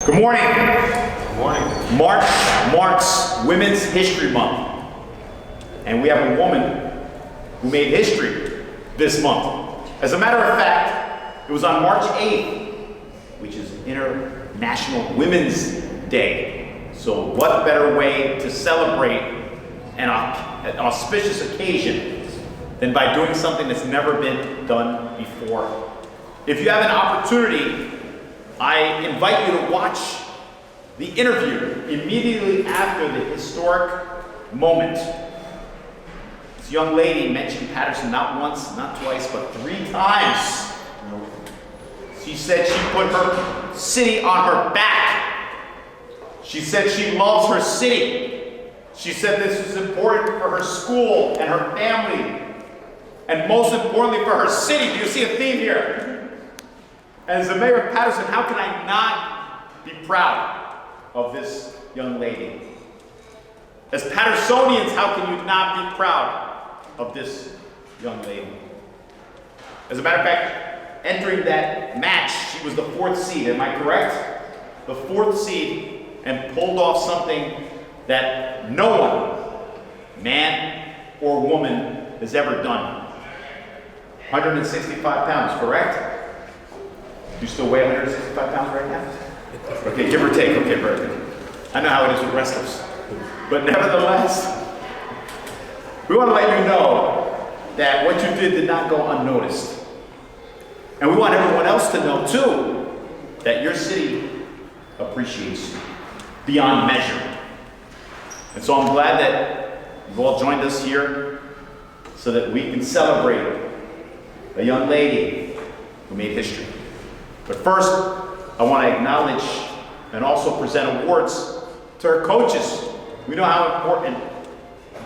Good morning. Good morning. March marks Women's History Month. And we have a woman who made history this month. As a matter of fact, it was on March 8th, which is International Women's Day. So what better way to celebrate an auspicious occasion than by doing something that's never been done before. If you have an opportunity, I invite you to watch the interview immediately after the historic moment. This young lady mentioned Paterson not once, not twice, but 3 times. She said she put her city on her back. She said she loves her city. She said this is important for her school and her family, and most importantly for her city. Do you see a theme here? As the mayor of Paterson, how can I not be proud of this young lady? As Patersonians, how can you not be proud of this young lady? As a matter of fact, entering that match, she was the 4th seed, am I correct? The 4th seed, and pulled off something that no one, man or woman, has ever done. 165 pounds, correct? You still weigh 165 pounds right now? Okay, give or take. Okay, very good. I know how it is with wrestlers. But nevertheless, we want to let you know that what you did not go unnoticed. And we want everyone else to know, too, that your city appreciates you beyond measure. And so I'm glad that you've all joined us here so that we can celebrate a young lady who made history. But first, I want to acknowledge and also present awards to our coaches. We know how important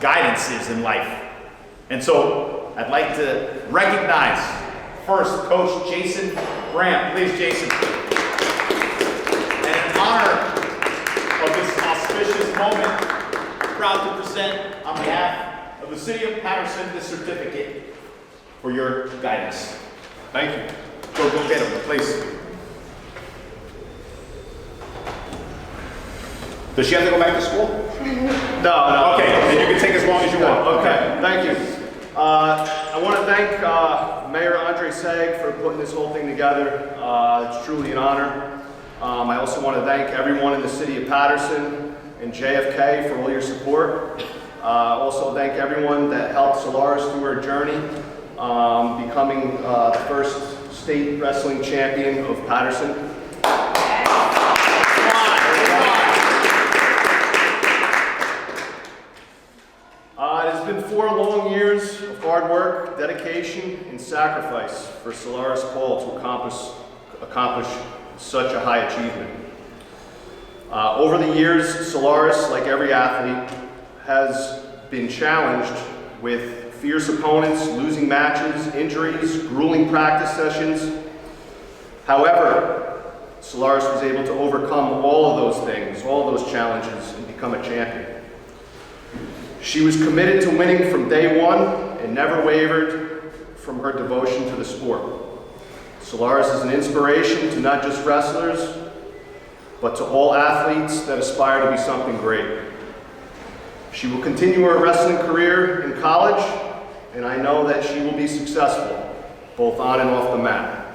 guidance is in life. And so I'd like to recognize first Coach Jason Graham. Please, Jason. And in honor of this auspicious moment, I'm proud to present on behalf of the City of Paterson this certificate for your guidance. Thank you. Go get him, please. Does she have to go back to school? No. Okay, then you can take as long as you want. Okay, thank you. I want to thank Mayor Andre Sayegh for putting this whole thing together. It's truly an honor. I also want to thank everyone in the city of Paterson and JFK for all your support. Also thank everyone that helped Solaris through her journey, becoming the first state wrestling champion of Paterson. It has been 4 long years of hard work, dedication, and sacrifice for Solaris Paul to accomplish such a high achievement. Over the years, Solaris, like every athlete, has been challenged with fierce opponents, losing matches, injuries, grueling practice sessions. However, Solaris was able to overcome all of those things, all of those challenges, and become a champion. She was committed to winning from day one and never wavered from her devotion to the sport. Solaris is an inspiration to not just wrestlers, but to all athletes that aspire to be something great. She will continue her wrestling career in college, and I know that she will be successful, both on and off the mat.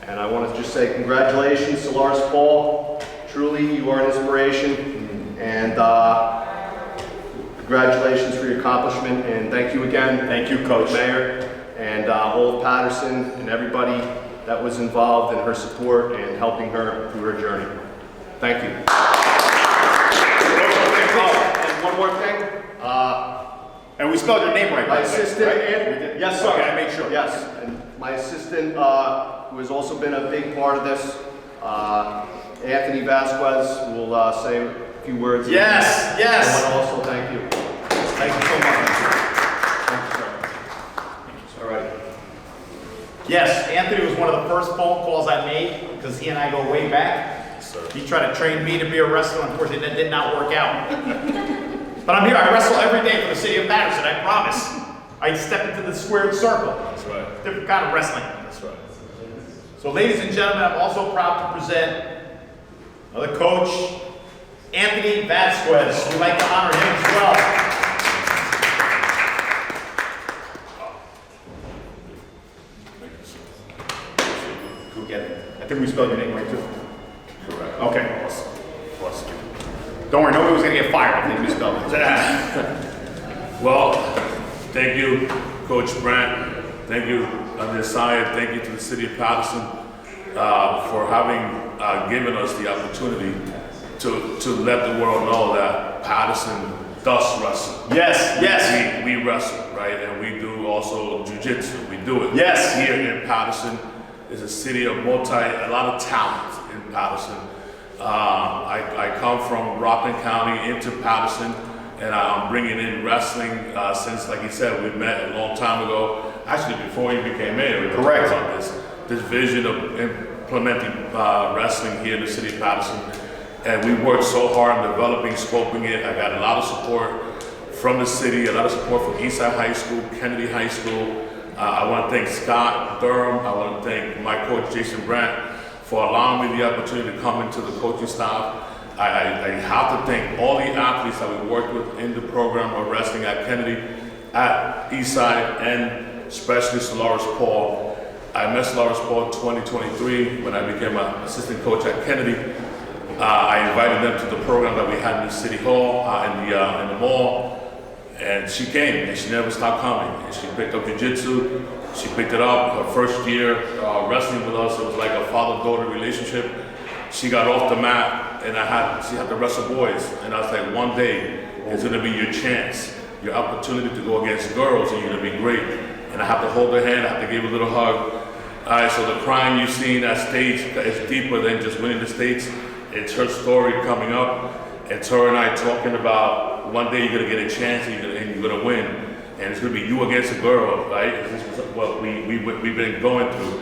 And I want to just say congratulations, Solaris Paul. Truly, you are an inspiration, and congratulations for your accomplishment, and thank you again. Thank you, Coach. Mayor, and all of Paterson, and everybody that was involved in her support and helping her through her journey. Thank you. And one more thing. And we spelled your name right. My assistant, right? Yes, sir. Okay, I made sure. Yes, and my assistant, who has also been a big part of this, Anthony Vasquez, will say a few words. Yes, yes. I want to also thank you. Thank you so much. Thank you, sir. All right. Yes, Anthony was one of the first phone calls I made because he and I go way back. He tried to train me to be a wrestler. Unfortunately, that did not work out. But I'm here. I wrestle every day for the city of Paterson, I promise. I step into the squared circle. That's right. Different kind of wrestling. That's right. So ladies and gentlemen, I'm also proud to present Another coach, Anthony Vasquez. We'd like to honor him as well. I think we spelled your name right too. Correct. Okay. Plus. Don't worry, nobody was gonna get fired if they misspelled it. Well, thank you, Coach Brandt. Thank you, Andre Sayegh. Thank you to the city of Paterson for having given us the opportunity to let the world know that Paterson does wrestle. Yes, yes. We wrestle, right? And we do also jiu-jitsu. We do it. Yes. Here in Paterson is a city of a lot of talent in Paterson. I come from Rockland County into Paterson, and I'm bringing in wrestling since, like you said, we met a long time ago. Actually, before you became mayor, we were talking about this vision of implementing wrestling here in the city of Paterson. And we worked so hard on developing, scoping it. I got a lot of support from the city, a lot of support from Eastside High School, Kennedy High School. I want to thank Scott Durham. I want to thank my coach, Jason Brandt, for allowing me the opportunity to come into the coaching staff. I have to thank all the athletes that we worked with in the program of wrestling at Kennedy, at Eastside, and especially Solaris Paul. I met Solaris Paul in 2023 when I became an assistant coach at Kennedy. I invited them to the program that we had in the City Hall, in the mall. And she came, and she never stopped coming. And she picked up jiu-jitsu. She picked it up her first year wrestling with us. It was like a father-daughter relationship. She got off the mat, and she had to wrestle boys. And I was like, one day, it's gonna be your chance, your opportunity to go against girls, and you're gonna be great. And I have to hold her hand, I have to give her a little hug. All right, so the crying you see in that stage is deeper than just winning the states. It's her story coming up. It's her and I talking about one day you're gonna get a chance and you're gonna win. And it's gonna be you against a girl, right? This is what we've been going through.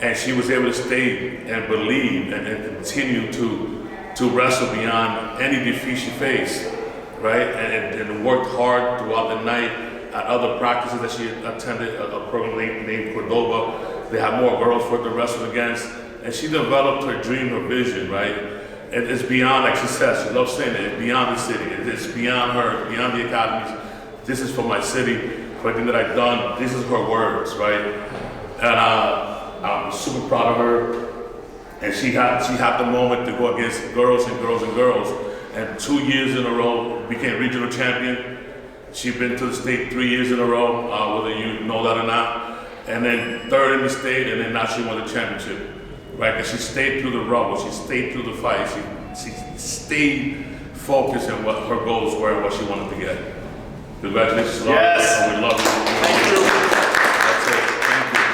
And she was able to stay and believe and continue to wrestle beyond any defeat she faced, right? And worked hard throughout the night at other practices that she attended, a program named Cordova. They had more girls for her to wrestle against. And she developed her dream, her vision, right? It's beyond, like she says, she loves saying it, it's beyond the city. It's beyond her, beyond the academies. This is for my city, for everything that I've done. This is her words, right? And I'm super proud of her. And she had the moment to go against girls and girls and girls. And 2 years in a row, became regional champion. She's been to the state 3 years in a row, whether you know that or not. And then third in the state, and then now she won the championship. Right, because she stayed through the rubble, she stayed through the fight, she stayed focused on what her goals were and what she wanted to get. Congratulations, Laura. Yes. We love you. Thank you. That's it. Thank you.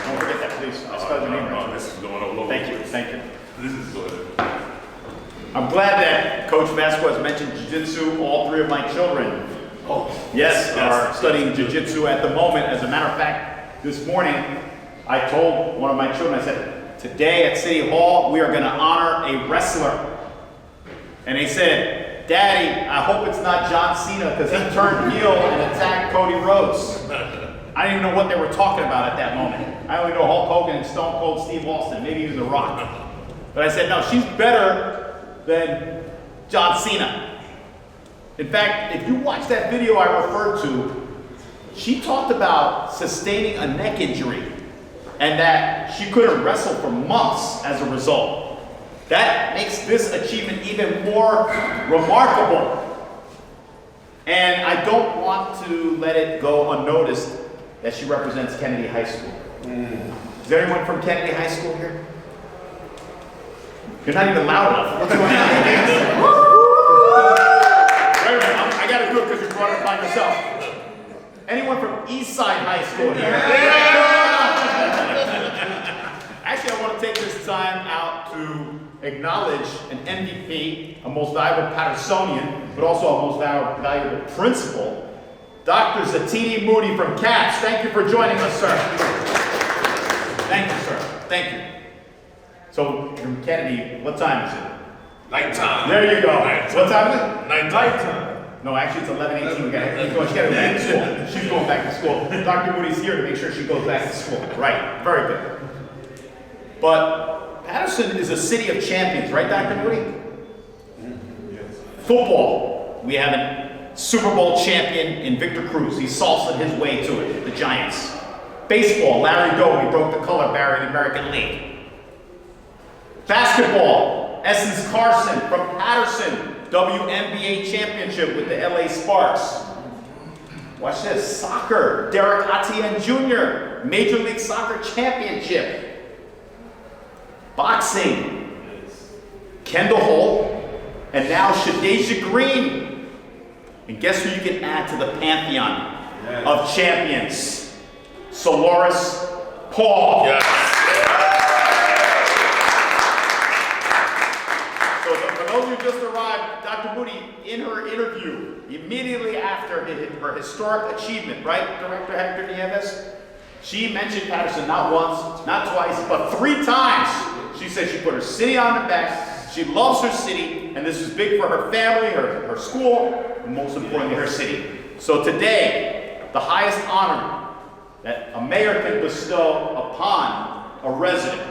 Don't forget that, please. I spelled your name right. This is going all over. Thank you, thank you. This is good. I'm glad that Coach Vasquez mentioned jiu-jitsu. All three of my children, yes, are studying jiu-jitsu at the moment. As a matter of fact, this morning, I told one of my children, I said, today at City Hall, we are gonna honor a wrestler. And they said, Daddy, I hope it's not John Cena because he turned heel and attacked Cody Rhodes. I didn't even know what they were talking about at that moment. I only know Hulk Hogan and Stone Cold Steve Austin, maybe even The Rock. But I said, no, she's better than John Cena. In fact, if you watch that video I referred to, she talked about sustaining a neck injury and that she couldn't wrestle for months as a result. That makes this achievement even more remarkable. And I don't want to let it go unnoticed that she represents Kennedy High School. Is there anyone from Kennedy High School here? You're not even loud enough. What's going on? Wait a minute, I gotta do it because you brought it by yourself. Anyone from Eastside High School here? Actually, I want to take this time out to acknowledge an MVP, a most valuable Patersonian, but also a most valuable principal, Dr. Zatini Moody from CAPS. Thank you for joining us, sir. Thank you, sir. Thank you. So, from Kennedy, what time is it? Nighttime. There you go. Nighttime. What time is it? Nighttime. No, actually it's 11:18. She got to go back to school. She's going back to school. Dr. Moody's here to make sure she goes back to school. Right. Very good. But Paterson is a city of champions, right, Dr. Moody? Football, we have a Super Bowl champion in Victor Cruz. He salsed his way to it, the Giants. Baseball, Larry Doe, he broke the color barrier in the American League. Basketball, Essence Carson from Paterson, WNBA championship with the LA Sparks. Watch this, soccer, Derek Etienne Jr., Major League Soccer championship. Boxing, Kendall Holt, and now Shadeja Green. And guess who you can add to the pantheon of champions? Solaris Paul. Yes. So for those who just arrived, Dr. Moody, in her interview, immediately after her historic achievement, right, Director Hector Nieves? She mentioned Paterson not once, not twice, but 3 times. She said she put her city on the back. She loves her city, and this is big for her family, her school, and most importantly, her city. So today, the highest honor that a mayor can bestow upon a resident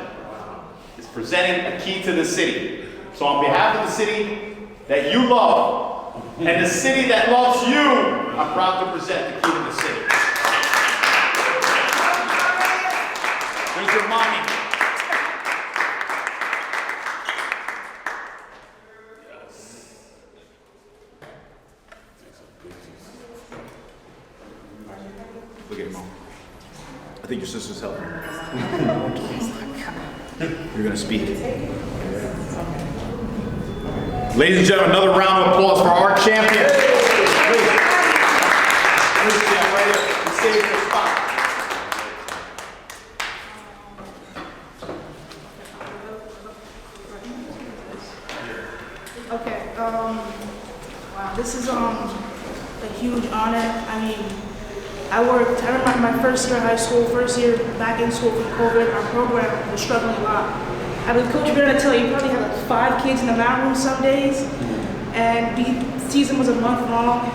is presenting a key to the city. So on behalf of the city that you love, and the city that loves you, I'm proud to present the key to the city. Here's your mommy. Look at Mom. I think your sister's helping. You're gonna speak. Ladies and gentlemen, another round of applause for our champion. Please stand right here and save your spot. Okay, wow, this is a huge honor. I mean, I remember my first year of high school, first year back in school from COVID, our program was struggling a lot. I mean, Coach, we're gonna tell you, probably had like 5 kids in the mat room some days, and the season was a month long,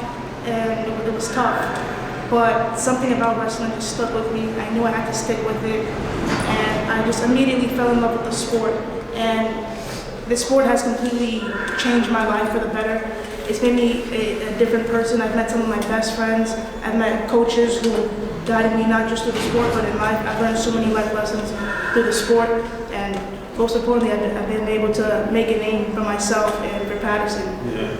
and it was tough. But something about wrestling just stuck with me. I knew I had to stick with it, and I just immediately fell in love with the sport. And the sport has completely changed my life for the better. It's made me a different person. I've met some of my best friends. I've met coaches who guided me not just through the sport, but in life. I've learned so many life lessons through the sport, and most importantly, I've been able to make a name for myself and for Paterson. Yeah.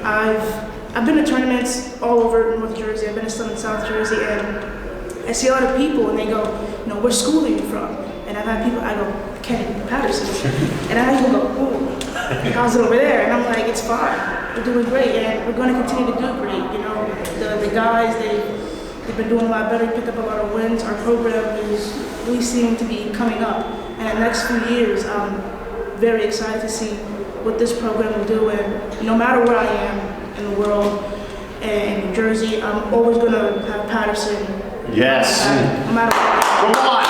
I've been to tournaments all over North Jersey. I've been to some in South Jersey, and I see a lot of people, and they go, you know, what school are you from? And I've had people, I go, Kenny, Paterson. And I even go, ooh, how's it over there? And I'm like, it's fine. We're doing great, and we're going to continue to do great. You know, the guys, they've been doing a lot better, picked up a lot of wins. Our program is really seeming to be coming up. And in the next few years, I'm very excited to see what this program will do. And no matter where I am in the world, and in New Jersey, I'm always going to have Paterson. Yes. No matter what. Come on.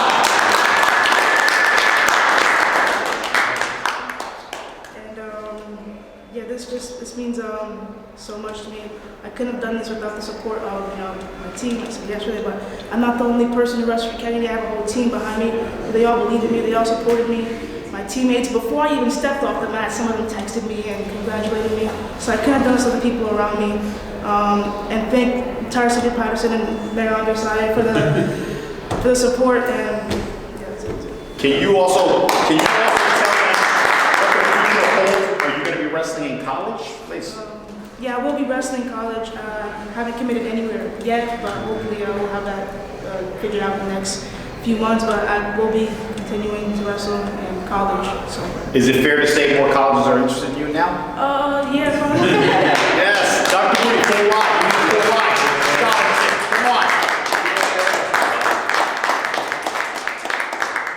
Yeah, this means so much to me. I couldn't have done this without the support of my team. I said yesterday, but I'm not the only person who wrestles for Kennedy. I have a whole team behind me. They all believed in me. They all supported me. My teammates, before I even stepped off the mat, some of them texted me and congratulated me. So I couldn't have done this with the people around me. And thank entire city of Paterson and Mayor Andre Sayegh for the support. And yeah, that's it. Can you also tell them what the future holds? Are you going to be wrestling in college, please? Yeah, I will be wrestling in college. Haven't committed anywhere yet, but hopefully I will have that figured out in the next few months. But I will be continuing to wrestle in college. So. Is it fair to say more colleges are interested in you now? Yeah. Yes, Dr. Moody, say why. You need to say why. Scholarship, come on.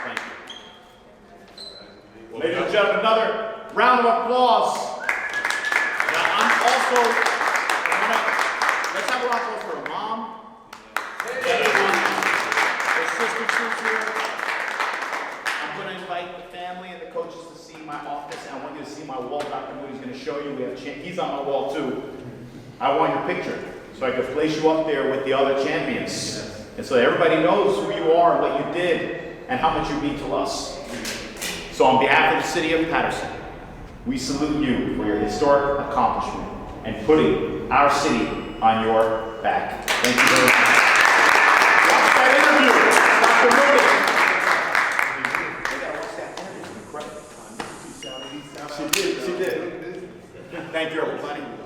Thank you. Ladies and gentlemen, another round of applause. Now, I'm also, let's have a round of applause for her mom, her sister Sue's here. I'm going to invite the family and the coaches to see my office, and I want you to see my wall. Dr. Moody's going to show you. We have he's on my wall too. I want your picture so I can place you up there with the other champions, and so that everybody knows who you are and what you did and how much you mean to us. So on behalf of the city of Paterson, we salute you for your historic accomplishment and putting our city on your back. Thank you very much. Watch that interview. Dr. Moody. She did. Thank you, everybody.